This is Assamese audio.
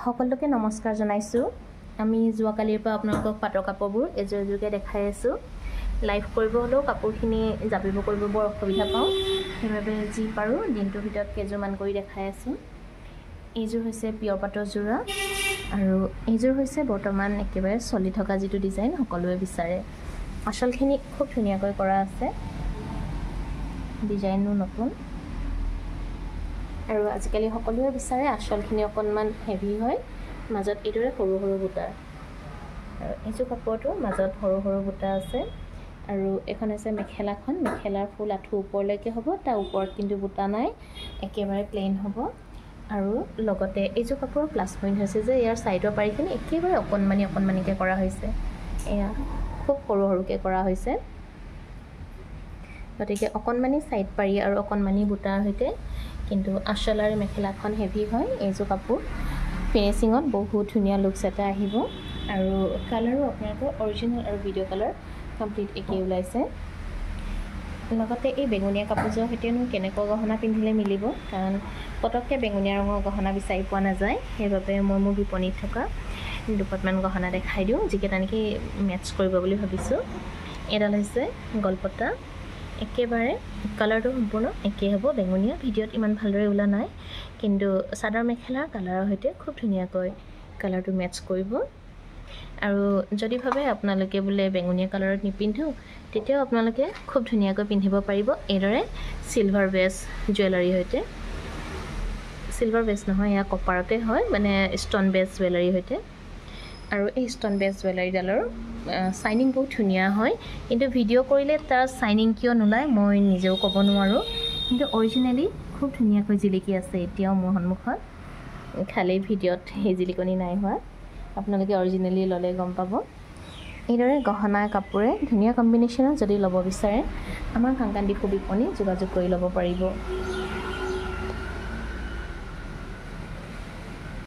সকলোকে নমস্কাৰ জনাইছো আমি যোৱাকালিৰ পৰা আপোনালোকক পাটৰ কাপোৰবোৰ এজোৰ এজোৰকে দেখাই আছো লাইভ কৰিব হলো কাপোৰখিনি জাপিব কৰিব বৰ অসুবিধা পাওঁ সেইবাবে যি পাৰো দিনটোৰ ভিতৰত কেজুমান কৰি দেখাই আছো এইজোৰ হৈছে পিয়ৰ পাটৰ যোৰা আৰু এইজোৰ হৈছে বৰ্তমান একেবাৰে চলি থকা যিটো ডিজাইন সকলোৱে বিচাৰে আচলখিনি খুব ধুনীয়াকৈ কৰা আছে ডিজাইনটো নতুন আৰু আজিকালি সকলোৱে বিচাৰে আচলখিনি অকনমান হেভি হয় মাজত এইদৰে সৰু সৰু বুটা আৰু এইজোৰ কাপোৰটো মাজত সৰু সৰু বুটা আছে আৰু এখন আছে মেখেলাখন মেখেলাৰ ফুল আঠু ওপৰলৈকে হ'ব তাৰ ওপৰত কিন্তু বুটা নাই একেবাৰে প্লেন হ'ব আৰু লগতে এইজোৰ কাপোৰৰ প্লাস পইণ্ট হৈছে যে ইয়াৰ সাইডৰ পাৰিখিনি একেবাৰে অকনমানিকে কৰা হৈছে এয়া খুব সৰু সৰুকে কৰা হৈছে গতিকে অকনমানি সাইড পাৰি আৰু অকনমানি বুটাৰ হৈতে কিন্তু আঁচল আৰু মেখেলাখন হেভি হয় এইজোৰ কাপোৰ ফিনিশিঙত বহুত ধুনীয়া লুকস এটা আহিব আৰু কালাৰো আপোনালোকৰ অৰিজিনাল আৰু ভিডিও কালাৰ কমপ্লিট একেই ওলাইছে লগতে এই বেঙুনীয়া কাপোৰযোৰ হৈতেনো কেনেকুৱা গহনা পিন্ধিলে মিলিব কাৰণ পটককে বেঙুনীয়া ৰঙৰ গহনা বিচাৰি পোৱা নাযায় সেইবাবে মই মোৰ বিপণীত থকা দুপাতমান গহনা দেখাই দিওঁ যিকেইটা নেকি মেটচ কৰিব বুলি ভাবিছোঁ এডাল হৈছে গলপতা একেবাৰে কালাৰটো সম্পূৰ্ণ একে হ'ব বেঙুনীয়া ভিডিঅ'ত ইমান ভালদৰে ওলা নাই কিন্তু সাদৰ মেখেলাৰ কালাৰৰ হৈতে খুব ধুনীয়াকৈ কালাৰটো মেটচ কৰিব আৰু যদি ভাবে আপোনালোকে বুলে বেঙুনীয়া কালাৰত নিপিন্ধো তেতিয়াও আপোনালোকে খুব ধুনীয়াকৈ পিন্ধিব পাৰিব এদৰে silver base jewellery হৈতে silver base নহয় ইয়া কপাৰতে হয় মানে ষ্টন বেস জুৱেলাৰী হৈতে আৰু এই ষ্টন বেস জুৱেলাৰীডালৰ সাইনিং বহুত ধুনীয়া হয় কিন্তু ভিডিও কৰিলে তাৰ সাইনিং কিয় নোলায় মই নিজেও ক'ব নোৱাৰো কিন্তু অৰিজিনালি খুব ধুনীয়াকৈ জিলিকি আছে এতিয়াও মোৰ সন্মুখত খালি ভিডিওত এই জিলিকনি নাই হোৱা আপোনালোকে অৰিজিনালি ললে গম পাব এইদৰে গহনা কাপোৰে ধুনীয়া কম্বিনেশ্যনত যদি ল'ব বিচাৰে আমাৰ কাংকান দিখু বিপণী যোগাযোগ কৰি ল'ব পাৰিব